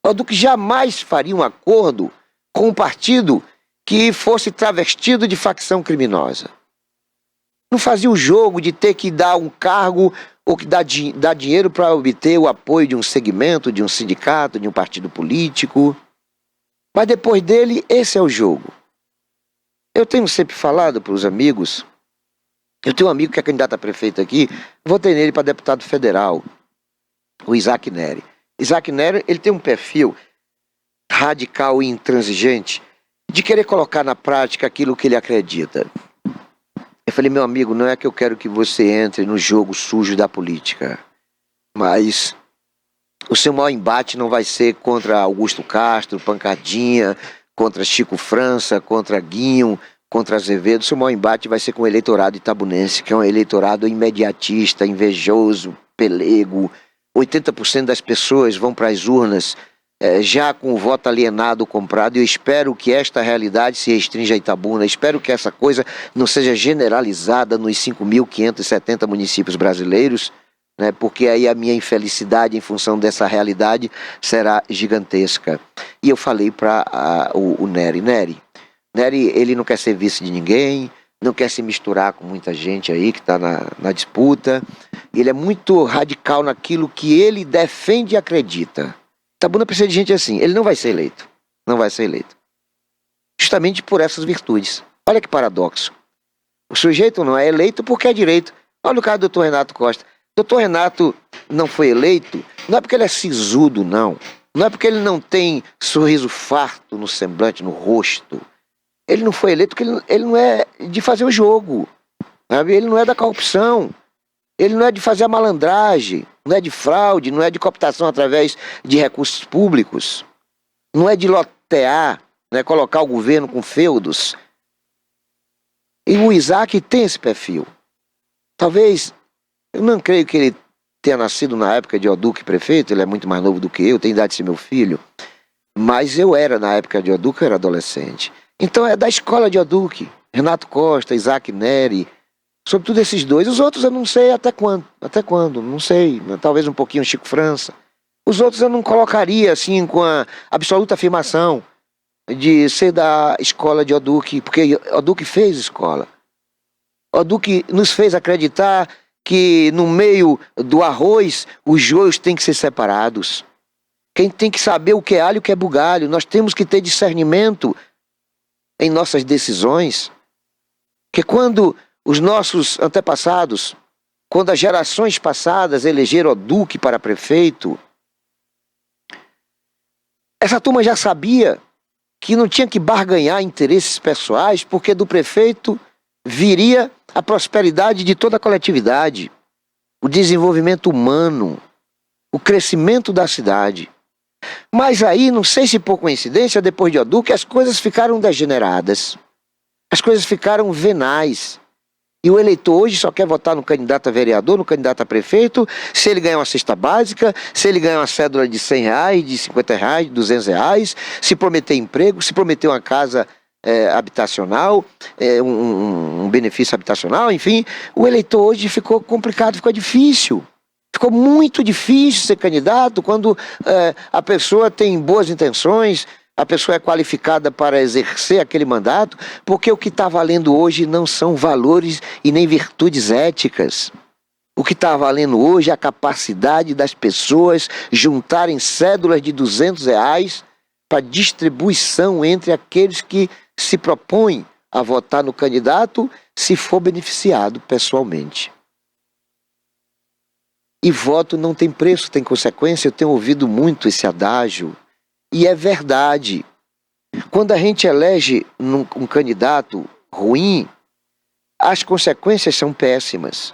Oduque jamais faria um acordo com um partido que fosse travestido de facção criminosa. Não fazia o jogo de ter que dar um cargo ou que dar dinheiro para obter o apoio de um segmento, de um sindicato, de um partido político. Mas depois dele, esse é o jogo. Eu tenho sempre falado para os amigos, eu tenho um amigo que é candidato a prefeito aqui, votei nele para deputado federal, o Isaac Neri. Isaac Neri, ele tem um perfil radical e intransigente de querer colocar na prática aquilo que ele acredita. Eu falei, meu amigo, não é que eu quero que você entre no jogo sujo da política, mas o seu maior embate não vai ser contra Augusto Castro, Pancadinha, contra Chico França, contra Guinho, contra Azevedo. O seu maior embate vai ser com o eleitorado itabunense, que é um eleitorado imediatista, invejoso, pelego. 80% das pessoas vão para as urnas já com o voto alienado comprado. Eu espero que esta realidade se restrinja a Itabuna, espero que essa coisa não seja generalizada nos 5.570 municípios brasileiros, né, porque aí a minha infelicidade em função dessa realidade será gigantesca. E eu falei para o Neri, ele não quer ser vice de ninguém, não quer se misturar com muita gente aí que está na disputa, ele é muito radical naquilo que ele defende e acredita. Itabuna precisa de gente assim, ele não vai ser eleito, justamente por essas virtudes. Olha que paradoxo, o sujeito não é eleito porque é direito. Olha o caso do Dr. Renato Costa. Dr. Renato não foi eleito, não é porque ele é sisudo, não é porque ele não tem sorriso farto no semblante, no rosto. Ele não foi eleito porque ele não é de fazer o jogo, sabe? Ele não é da corrupção, ele não é de fazer a malandragem, não é de fraude, não é de cooptação através de recursos públicos, não é de lotear, né, colocar o governo com feudos. E o Isaac tem esse perfil. Talvez, eu não creio que ele tenha nascido na época de Oduque prefeito, ele é muito mais novo do que eu, tem idade de ser meu filho, mas eu era, na época de Oduque, eu era adolescente. Então é da escola de Oduque, Renato Costa, Isaac Neri, sobretudo esses dois. Os outros eu não sei até quando, não sei, talvez um pouquinho Chico França. Os outros eu não colocaria assim com a absoluta afirmação de ser da escola de Oduque, porque Oduque fez escola. O Duque nos fez acreditar que no meio do arroz os joios têm que ser separados. Quem tem que saber o que é alho e o que é bugalho. Nós temos que ter discernimento em nossas decisões. Que quando os nossos antepassados, quando as gerações passadas elegeram o Duque para prefeito, essa turma já sabia que não tinha que barganhar interesses pessoais, porque do prefeito viria a prosperidade de toda a coletividade, o desenvolvimento humano, o crescimento da cidade. Mas aí, não sei se por coincidência, depois de Oduque, as coisas ficaram degeneradas. As coisas ficaram venais. E o eleitor hoje só quer votar no candidato a vereador, no candidato a prefeito, se ele ganhar uma cesta básica, se ele ganhar uma cédula de R$100, de R$50, de R$200, se prometer emprego, se prometer uma casa habitacional, um benefício habitacional, enfim. O eleitor hoje ficou complicado, ficou difícil. Ficou muito difícil ser candidato quando a pessoa tem boas intenções, a pessoa é qualificada para exercer aquele mandato, porque o que está valendo hoje não são valores e nem virtudes éticas. O que está valendo hoje é a capacidade das pessoas juntarem cédulas de R$200 para distribuição entre aqueles que se propõem a votar no candidato, se for beneficiado pessoalmente. E voto não tem preço, tem consequência. Eu tenho ouvido muito esse adágio. E é verdade. Quando a gente elege um candidato ruim, as consequências são péssimas.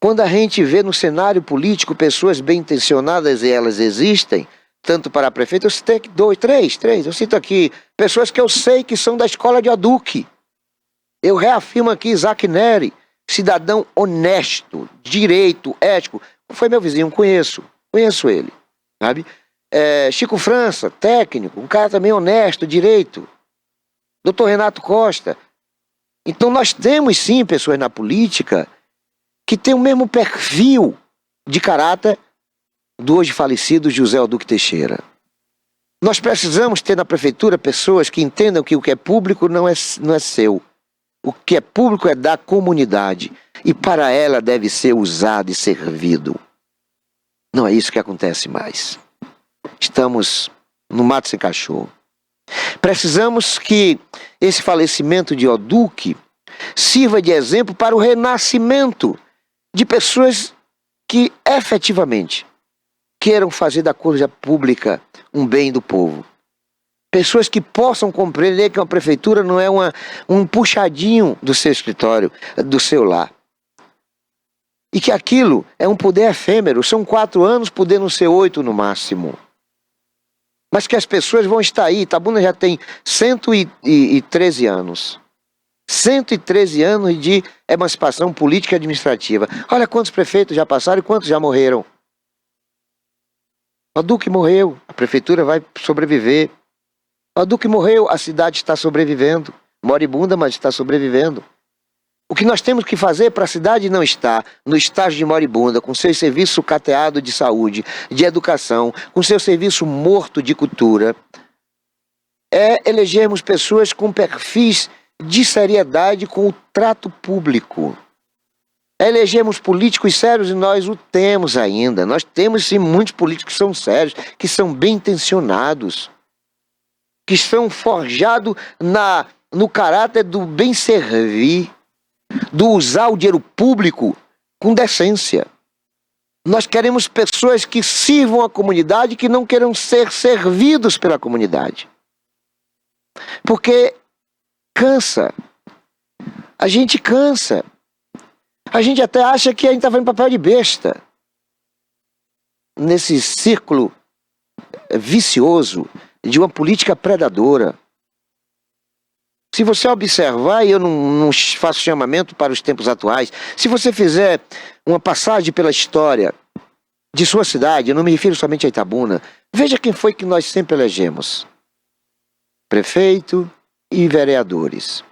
Quando a gente vê no cenário político pessoas bem intencionadas, e elas existem, tanto para prefeito, eu citei aqui três, eu cito aqui pessoas que eu sei que são da escola de Oduque. Eu reafirmo aqui Isaac Neri, cidadão honesto, direito, ético. Foi meu vizinho, conheço ele, sabe? Chico França, técnico, um cara também honesto, direito. Dr. Renato Costa. Então nós temos sim pessoas na política que têm o mesmo perfil de caráter do hoje falecido José Oduque Teixeira. Nós precisamos ter na prefeitura pessoas que entendam que o que é público não é seu. O que é público é da comunidade. E para ela deve ser usado e servido. Não é isso que acontece mais. Estamos no mato sem cachorro. Precisamos que esse falecimento de Oduque sirva de exemplo para o renascimento de pessoas que efetivamente queiram fazer da coisa pública um bem do povo. Pessoas que possam compreender que uma prefeitura não é um puxadinho do seu escritório, do seu lar. E que aquilo é um poder efêmero. São 4 anos, podendo ser 8 no máximo. Mas que as pessoas vão estar aí. Itabuna já tem 113 anos. 113 anos de emancipação política e administrativa. Olha quantos prefeitos já passaram e quantos já morreram. O Duque morreu, a prefeitura vai sobreviver. O Duque morreu, a cidade está sobrevivendo. Moribunda, mas está sobrevivendo. O que nós temos que fazer para a cidade não estar no estágio de moribunda, com seu serviço cateado de saúde, de educação, com seu serviço morto de cultura, é elegermos pessoas com perfis de seriedade com o trato público. É elegermos políticos sérios, e nós o temos ainda. Nós temos sim muitos políticos que são sérios, que são bem intencionados, que estão forjados no caráter do bem servir, do usar o dinheiro público com decência. Nós queremos pessoas que sirvam a comunidade, que não queiram ser servidos pela comunidade. Porque cansa. A gente cansa. A gente até acha que a gente está fazendo papel de besta. Nesse círculo vicioso de uma política predadora. Se você observar, e eu não faço chamamento para os tempos atuais, se você fizer uma passagem pela história de sua cidade, eu não me refiro somente a Itabuna, veja quem foi que nós sempre elegemos. Prefeito e vereadores.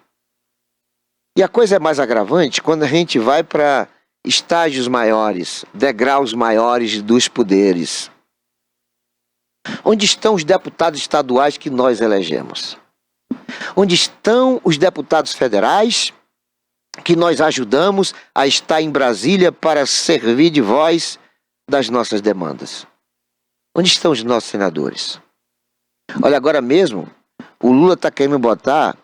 E a coisa é mais agravante quando a gente vai para estágios maiores, degraus maiores dos poderes. Onde estão os deputados estaduais que nós elegemos? Onde estão os deputados federais que nós ajudamos a estar em Brasília para servir de voz das nossas demandas? Onde estão os nossos senadores? Olha, agora mesmo, o Lula está querendo botar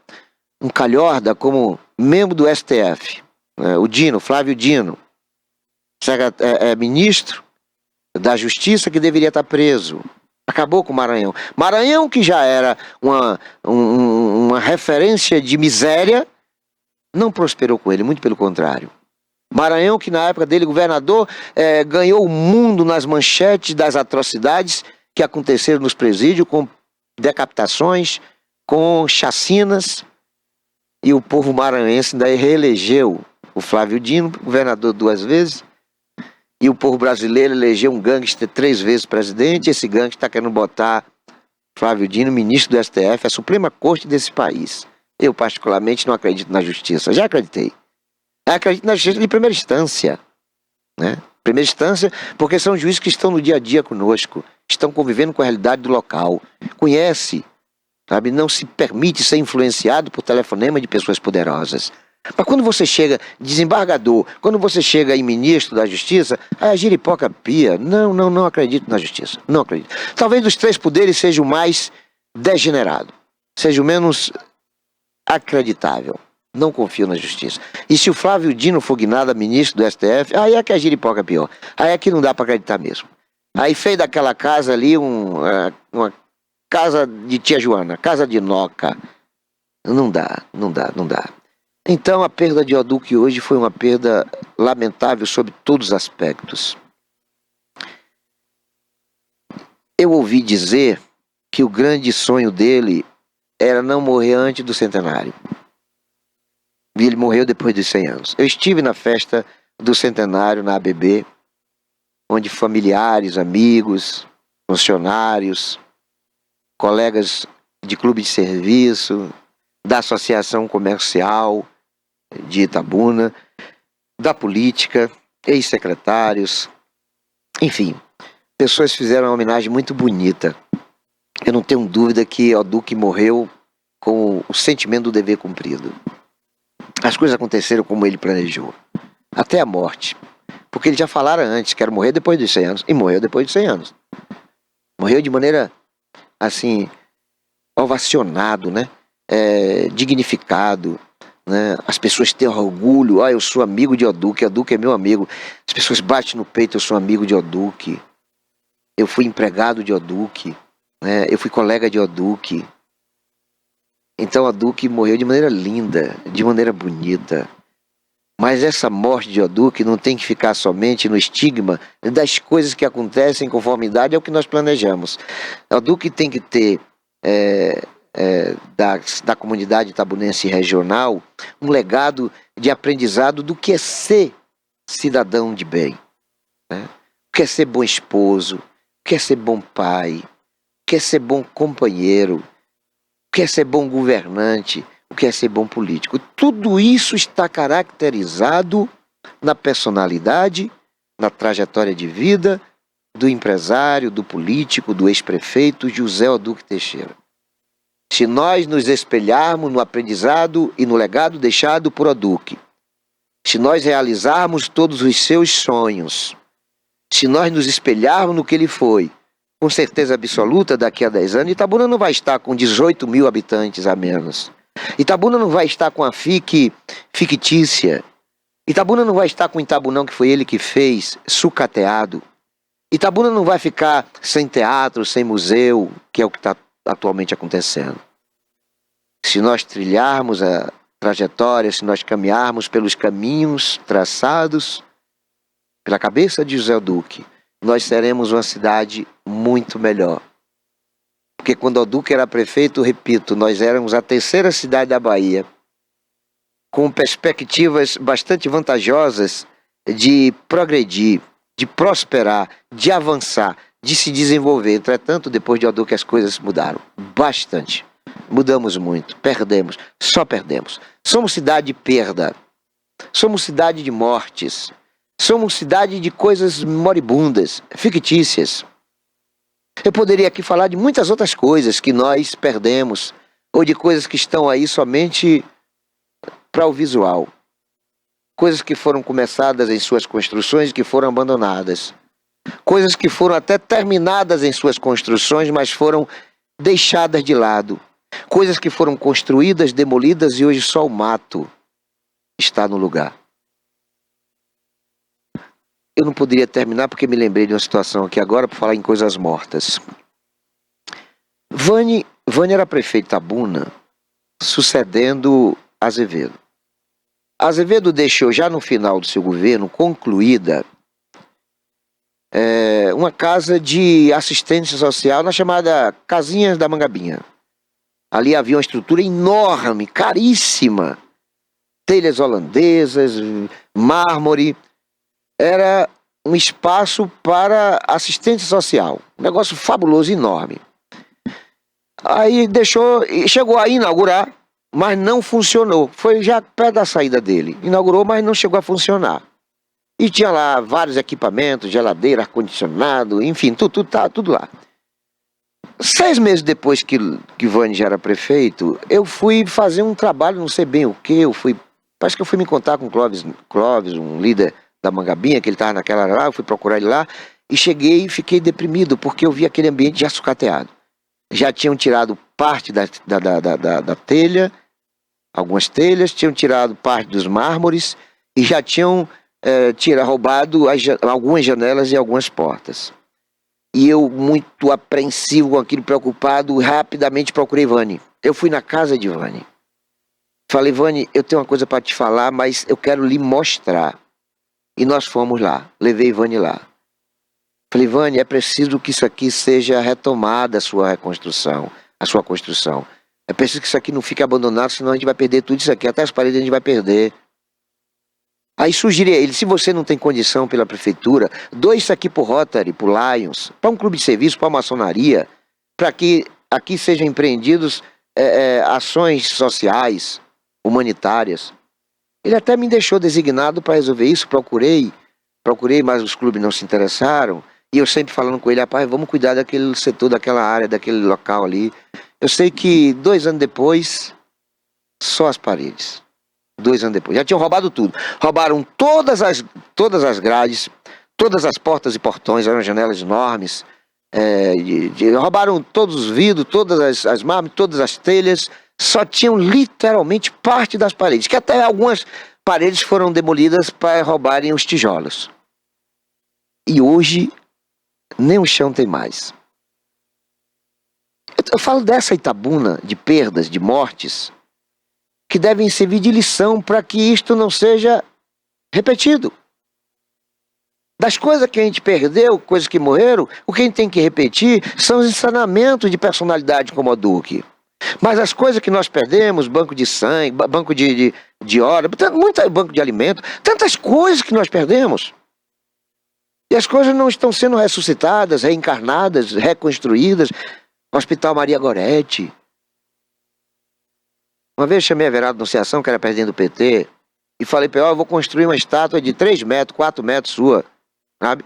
um calhorda como membro do STF, o Dino, Flávio Dino, ministro da Justiça, que deveria estar preso. Acabou com o Maranhão. Maranhão, que já era uma referência de miséria, não prosperou com ele, muito pelo contrário. Maranhão, que na época dele, governador, ganhou o mundo nas manchetes das atrocidades que aconteceram nos presídios, com decapitações, com chacinas, e o povo maranhense ainda reelegeu o Flávio Dino, governador 2 vezes, e o povo brasileiro elegeu um gangster 3 vezes presidente, e esse gangster está querendo botar Flávio Dino, ministro do STF, a Suprema Corte desse país. Eu, particularmente, não acredito na justiça. Já acreditei. Eu acredito na justiça de primeira instância, né? Primeira instância, porque são juízes que estão no dia a dia conosco, estão convivendo com a realidade do local, conhece, sabe? Não se permite ser influenciado por telefonema de pessoas poderosas. Mas quando você chega desembargador, quando você chega em ministro da Justiça, a giripoca pia. Não acredito na justiça. Não acredito. Talvez dos 3 poderes seja o mais degenerado, seja o menos acreditável. Não confio na justiça. E se o Flávio Dino for guinado a ministro do STF, aí é que a giripoca é pior. Aí é que não dá para acreditar mesmo. Aí fez daquela casa ali uma casa de tia Joana, casa de Noca. Não dá. Então a perda de Oduque hoje foi uma perda lamentável sob todos os aspectos. Eu ouvi dizer que o grande sonho dele era não morrer antes do centenário. E ele morreu depois dos 100 anos. Eu estive na festa do centenário na ABB, onde familiares, amigos, funcionários, colegas de clube de serviço, da associação comercial de Itabuna, da política, ex-secretários, enfim, pessoas fizeram uma homenagem muito bonita. Eu não tenho dúvida que Oduque morreu com o sentimento do dever cumprido. As coisas aconteceram como ele planejou, até a morte, porque ele já falara antes, quero morrer depois dos 100 anos, e morreu depois dos 100 anos. Morreu de maneira, assim, ovacionado, né? Dignificado, né? As pessoas têm orgulho, eu sou amigo de Oduque, Oduque é meu amigo. As pessoas batem no peito, eu sou amigo de Oduque, eu fui empregado de Oduque, né? Eu fui colega de Oduque. Então Oduque morreu de maneira linda, de maneira bonita. Mas essa morte de Oduque não tem que ficar somente no estigma das coisas que acontecem em conformidade ao que nós planejamos. Oduque tem que ter da comunidade itabunense regional um legado de aprendizado do que é ser cidadão de bem, né? O que é ser bom esposo, o que é ser bom pai, o que é ser bom companheiro, o que é ser bom governante, o que é ser bom político. Tudo isso está caracterizado na personalidade, na trajetória de vida do empresário, do político, do ex-prefeito José Oduque Teixeira. Se nós nos espelharmos no aprendizado e no legado deixado por Oduque, se nós realizarmos todos os seus sonhos, se nós nos espelharmos no que ele foi, com certeza absoluta, daqui a 10 anos, Itabuna não vai estar com 18 mil habitantes a menos. Itabuna não vai estar com a FIC fictícia. Itabuna não vai estar com o Itabunão que foi ele que fez, sucateado. Itabuna não vai ficar sem teatro, sem museu, que é o que está atualmente acontecendo. Se nós trilharmos a trajetória, se nós caminharmos pelos caminhos traçados pela cabeça de José Oduque, nós seremos uma cidade muito melhor. Porque quando Oduque era prefeito, repito, nós éramos a 3ª cidade da Bahia, com perspectivas bastante vantajosas de progredir, de prosperar, de avançar, de se desenvolver. Entretanto, depois de Oduque as coisas mudaram bastante. Mudamos muito, perdemos, só perdemos. Somos cidade de perda, somos cidade de mortes, somos cidade de coisas moribundas, fictícias. Eu poderia aqui falar de muitas outras coisas que nós perdemos, ou de coisas que estão aí somente para o visual. coisas que foram começadas em suas construções e que foram abandonadas, coisas que foram até terminadas em suas construções, mas foram deixadas de lado, coisas que foram construídas, demolidas e hoje só o mato está no lugar. Eu não poderia terminar porque me lembrei de uma situação aqui agora para falar em coisas mortas. Vânia era prefeito de Itabuna, sucedendo Azevedo. Azevedo deixou já no final do seu governo concluída uma casa de assistência social na chamada Casinhas da Mangabinha. Ali havia uma estrutura enorme, caríssima, telhas holandesas, mármore. Era um espaço para assistência social, um negócio fabuloso, enorme. Aí chegou a inaugurar, mas não funcionou. Foi já perto da saída dele. Inaugurou, mas não chegou a funcionar. E tinha lá vários equipamentos, geladeira, ar-condicionado, enfim, tudo lá. 6 meses depois que Vânia já era prefeito, eu fui fazer um trabalho, não sei bem o que, parece que eu fui me encontrar com Clóvis, um líder da Mangabinha, que ele estava naquela área lá, eu fui procurar ele lá, e cheguei e fiquei deprimido, porque eu vi aquele ambiente já sucateado. Já tinham tirado parte da telha, algumas telhas, tinham tirado parte dos mármores, e já tinham roubado algumas janelas e algumas portas. E eu, muito apreensivo com aquilo, preocupado, rapidamente procurei Vânia. Eu fui na casa de Vânia. Falei, Vânia, eu tenho uma coisa para te falar, mas eu quero lhe mostrar. E nós fomos lá, levei Vânia lá. Falei, Vânia, é preciso que isso aqui seja retomada, a sua construção. É preciso que isso aqui não fique abandonado, senão a gente vai perder tudo isso aqui, até as paredes a gente vai perder. Aí sugeri a ele, se você não tem condição pela prefeitura, doe isso aqui pro Rotary, pro Lions, para um clube de serviço, para a maçonaria, para que aqui sejam empreendidos ações sociais, humanitárias. Ele até me deixou designado para resolver isso, procurei, mas os clubes não se interessaram. E eu sempre falando com ele, rapaz, vamos cuidar daquele setor, daquela área, daquele local ali. Eu sei que 2 anos depois, só as paredes. 2 anos depois. Já tinham roubado tudo. Roubaram todas as grades, todas as portas e portões, eram janelas enormes. Roubaram todos os vidros, todas as mármores, todas as telhas. Só tinham literalmente parte das paredes, que até algumas paredes foram demolidas para roubarem os tijolos. E hoje, nem o chão tem mais. Eu falo dessa Itabuna, de perdas, de mortes, que devem servir de lição para que isto não seja repetido. Das coisas que a gente perdeu, coisas que morreram, o que a gente tem que repetir são os ensinamentos de personalidade como a Duque. Mas as coisas que nós perdemos, banco de sangue, banco de hora, muito banco de alimento, tantas coisas que nós perdemos. E as coisas não estão sendo ressuscitadas, reencarnadas, reconstruídas. Hospital Maria Goretti. Uma vez chamei a Verada Anunciação, que era presidente do PT, e falei para ela, eu vou construir uma estátua de 3 metros, 4 metros sua, sabe?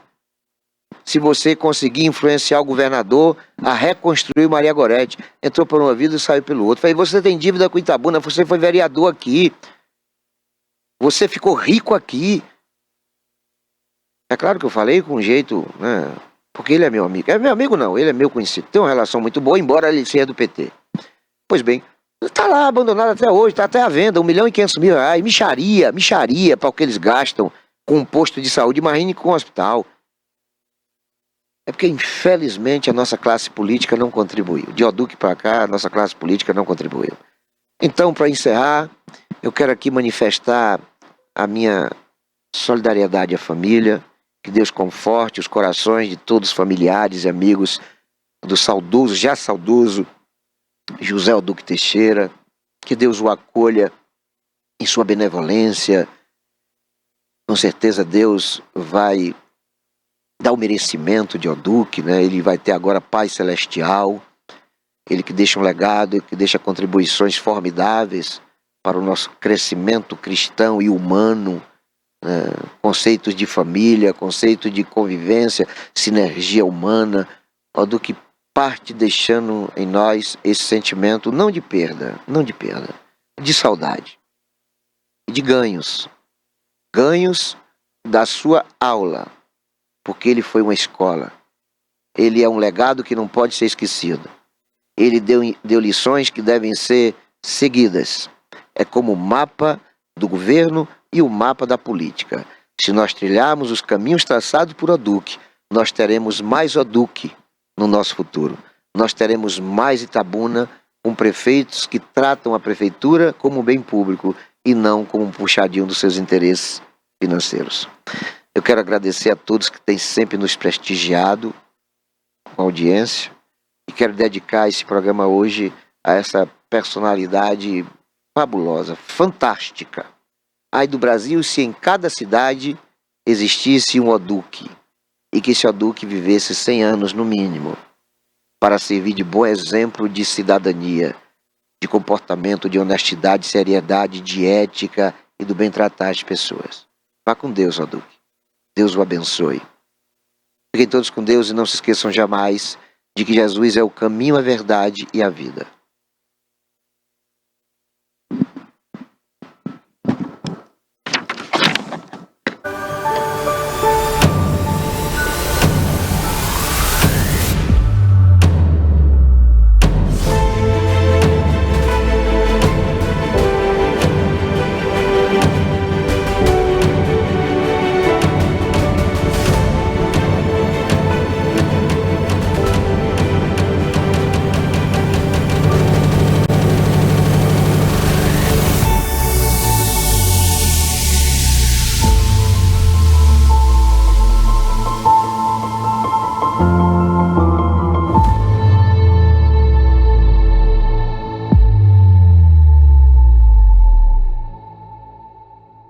Se você conseguir influenciar o governador a reconstruir Maria Goretti. Entrou por um ouvido e saiu pelo outro. Falei, você tem dívida com Itabuna, você foi vereador aqui. Você ficou rico aqui. É claro que eu falei com um jeito, né? Porque ele é meu amigo. É meu amigo não, ele é meu conhecido. Tem uma relação muito boa, embora ele seja do PT. Pois bem, está lá abandonado até hoje, está até à venda, R$ 1.500.000. Micharia para o que eles gastam com um posto de saúde, imagine com um hospital. É porque, infelizmente, a nossa classe política não contribuiu. De Oduque para cá, a nossa classe política não contribuiu. Então, para encerrar, eu quero aqui manifestar a minha solidariedade à família, que Deus conforte os corações de todos os familiares e amigos do saudoso, já saudoso, José Oduque Teixeira, que Deus o acolha em sua benevolência. Com certeza Deus vai dar o merecimento de Oduque, né? Ele vai ter agora paz celestial, ele que deixa um legado, que deixa contribuições formidáveis para o nosso crescimento cristão e humano, né? Conceitos de família, conceito de convivência, sinergia humana. Oduque parte deixando em nós esse sentimento não de perda, de saudade, de ganhos. ganhos da sua aula, porque ele foi uma escola. Ele é um legado que não pode ser esquecido. Ele deu lições que devem ser seguidas. É como o mapa do governo e o mapa da política. Se nós trilharmos os caminhos traçados por Oduque, nós teremos mais Oduque no nosso futuro. Nós teremos mais Itabuna, com prefeitos que tratam a prefeitura como bem público e não como um puxadinho dos seus interesses financeiros. Eu quero agradecer a todos que têm sempre nos prestigiado com a audiência e quero dedicar esse programa hoje a essa personalidade fabulosa, fantástica. Ai do Brasil se em cada cidade existisse um Oduque e que esse Oduque vivesse 100 anos no mínimo, para servir de bom exemplo de cidadania, de comportamento, de honestidade, seriedade, de ética e do bem tratar as pessoas. Vá com Deus, Oduque. Deus o abençoe. Fiquem todos com Deus e não se esqueçam jamais de que Jesus é o caminho, a verdade e a vida.